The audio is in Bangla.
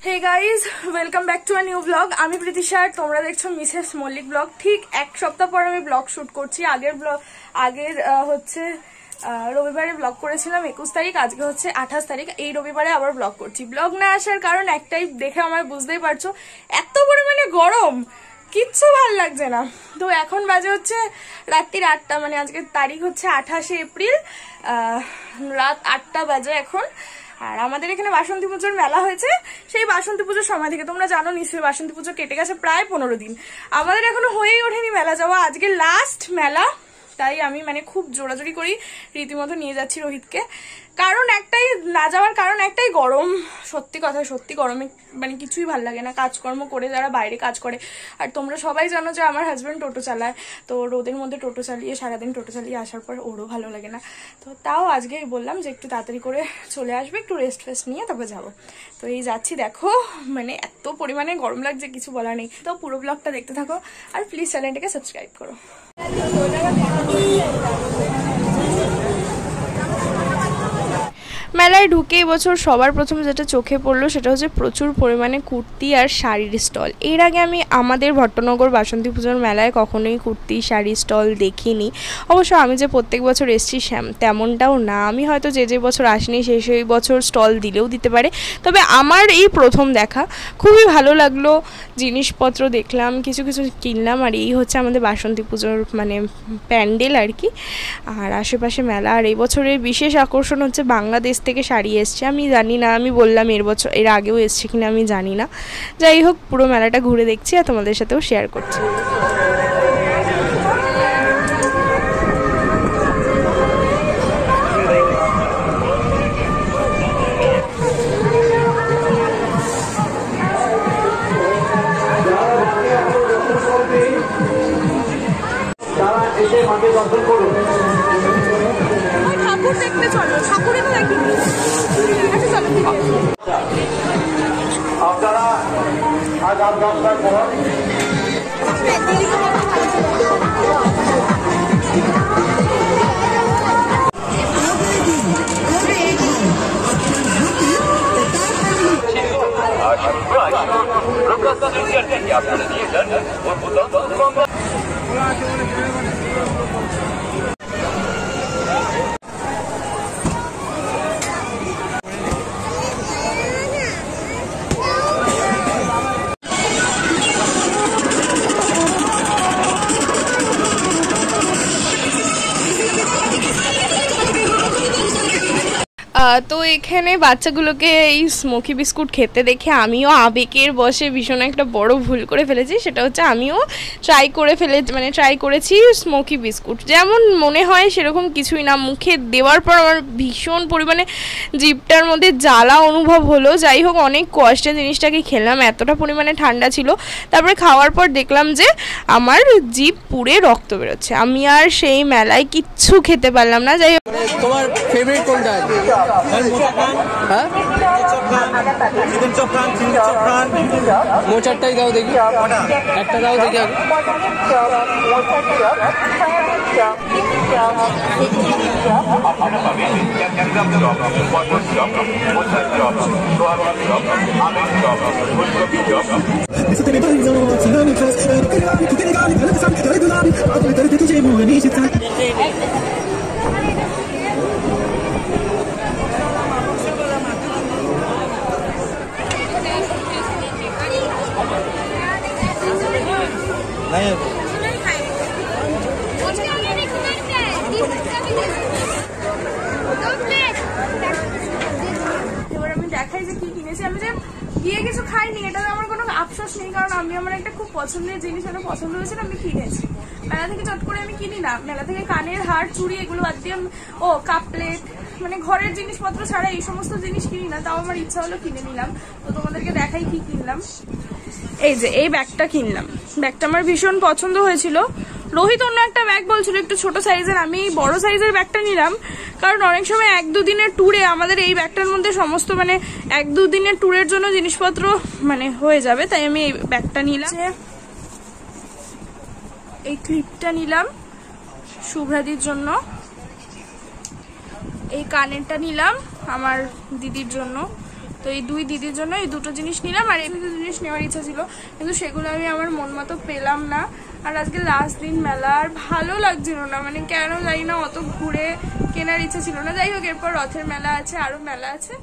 Hey guys welcome back to a new blog. আমি প্রীতিশা, তোমরা দেখছো মিসেস মল্লিক ব্লগ। ঠিক এক সপ্তাহ পর আমি ব্লগ শুট করছি। আগের হচ্ছে রবিবারে ব্লগ করেছিলাম 21 তারিখ, আজকে হচ্ছে 28 তারিখ। এই রবিবারে আবার ব্লগ করছি। ব্লগ না আসার কারণ একটাই, দেখে আমার বুঝতেই পারছো এত পরিমাণে গরম, কিচ্ছু ভাল লাগছে না। তো এখন বাজে হচ্ছে রাত্রির 8টা, মানে আজকে তারিখ হচ্ছে 28শে এপ্রিল, রাত 8টা বাজে এখন। আর আমাদের এখানে বাসন্তী পুজোর মেলা হয়েছে। সেই বাসন্তী পুজোর সময় থেকে তোমরা জানো নিশ্চয়ই, বাসন্তী পুজো কেটে গেছে প্রায় 15 দিন। আমাদের এখনো হয়েই ওঠেনি মেলা যাওয়া, আজকে লাস্ট মেলা। তাই আমি মানে খুব জোরাজোরি করি, রীতিমতো নিয়ে যাচ্ছি রোহিতকে। কারণ একটাই, না যাওয়ার কারণ একটাই, গরম। সত্যি কথা, সত্যি গরমে মানে কিছুই ভাল লাগে না, কাজকর্ম করে যারা বাইরে কাজ করে। আর তোমরা সবাই জানো যে আমার হাজব্যান্ড টোটো চালায়, তো রোদের মধ্যে টোটো চালিয়ে সারাদিন টোটো চালিয়ে আসার পর ওরও ভালো লাগে না। তো তাও আজকে বললাম যে একটু তাড়াতাড়ি করে চলে আসবে, একটু রেস্ট ফেস্ট নিয়ে তারপর যাবো। তো এই যাচ্ছি, দেখো মানে এত পরিমাণে গরম লাগছে কিছু বলার নেই। তো পুরো ব্লগটা দেখতে থাকো আর প্লিজ চ্যানেলটাকে সাবস্ক্রাইব করো। মেলায় ঢুকে এবছর সবার প্রথম যেটা চোখে পড়লো সেটা হচ্ছে প্রচুর পরিমাণে কুর্তি আর শাড়ির স্টল। এর আগে আমি আমাদের ভট্টনগর বাসন্তী পুজোর মেলায় কখনোই কুর্তি শাড়ির স্টল দেখিনি। অবশ্য আমি যে প্রত্যেক বছর এসেছি তেমনটাও না, আমি হয়তো যে বছর আসিনি সেই বছর স্টল দিলেও দিতে পারে। তবে আমার এই প্রথম দেখা, খুবই ভালো লাগলো, জিনিসপত্র দেখলাম, কিছু কিনলাম। আর এই হচ্ছে আমাদের বাসন্তী পুজোর মানে প্যান্ডেল আর কি, আর আশেপাশে মেলা। আর এই বছরের বিশেষ আকর্ষণ হচ্ছে বাংলাদেশ থেকে শাড়ি এসছে। আমি জানি না, আমি বললাম এর আগেও এসছে কিনা আমি জানি না। যাই হোক, পুরো মেলাটা ঘুরে দেখছি আর তোমাদের সাথেও শেয়ার করছি। ঠাকুর দেখতে চলো, ঠাকুরে তো দেখিনি। আপনারা আগাম দশটার পর তো এখানে বাচ্চাগুলোকে এই স্মোকি বিস্কুট খেতে দেখে আমিও আবেগের বশে ভীষণ একটা বড় ভুল করে ফেলেছি। সেটা হচ্ছে আমিও ট্রাই করেছি স্মোকি বিস্কুট। যেমন মনে হয় সেরকম কিছুই না, মুখে দেওয়ার পর আমার ভীষণ পরিমাণে জিভটার মধ্যে জ্বালা অনুভব হলো। যাই হোক, অনেক কষ্টে জিনিসটাকে খেলাম, এতটা পরিমাণে ঠান্ডা ছিল। তারপরে খাওয়ার পর দেখলাম যে আমার জিভ পুড়ে রক্ত বেরোচ্ছে। আমি আর সেই মেলায় কিচ্ছু খেতে পারলাম না। যাই হোক, তোমার ফেভারিট কোনটা? মোচারটাই দাও দেখি, একটা দাও দেখি। এবার আমি দেখাই যে কি কিনেছি। আমি যে গিয়ে কিছু খাইনি, এটাতে আমার কোনো আফসোস নেই, কারণ আমি আমার একটা খুব পছন্দের জিনিস, আমার পছন্দ হয়েছিল, আমি কিনেছি। মেলা থেকে চট করে আমি কিনি না, মেলা থেকে কানের হার, চুড়ি এগুলো বাদ দিয়ে কাপ প্লেট, মানে ঘরের জিনিসপত্র ছাড়া এই সমস্ত জিনিস কিনি না। তাও আমার ইচ্ছা হলো কিনে নিলাম। তো তোমাদেরকে দেখাই কি কিনলাম। এই যে এই ব্যাগটা কিনলাম, ব্যাগটা আমার ভীষণ পছন্দ হয়েছিল। রোহিত অন্য একটা ব্যাগ বলছিল একটু ছোট সাইজের, আমি বড় সাইজের ব্যাগটা নিলাম। কারণ অনেক সময় 1-2 দিনের ট্যুরে আমাদের এই ব্যাগটার মধ্যে সমস্ত মানে 1-2 দিনের ট্যুরের জন্য জিনিসপত্র মানে হয়ে যাবে, তাই আমি এই ব্যাগটা নিলাম। এই ক্লিপটা নিলাম শুভ্রাদির জন্য, এই কানেরটা নিলাম আমার দিদির জন্য, তো এই দুই দিদির জন্য এই দুটো জিনিস নিলাম, আর এই দুটো জিনিস নেওয়ার ইচ্ছা ছিল কিন্তু সেগুলো আমি আমার মন মতো পেলাম না। আর আজকে লাস্ট দিন মেলা, আর ভালো লাগছিল না, মানে কেন জানি না, অত ঘুরে কেনার ইচ্ছা ছিল না। যাই হোক, এরপর রথের মেলা আছে, আরো মেলা আছে,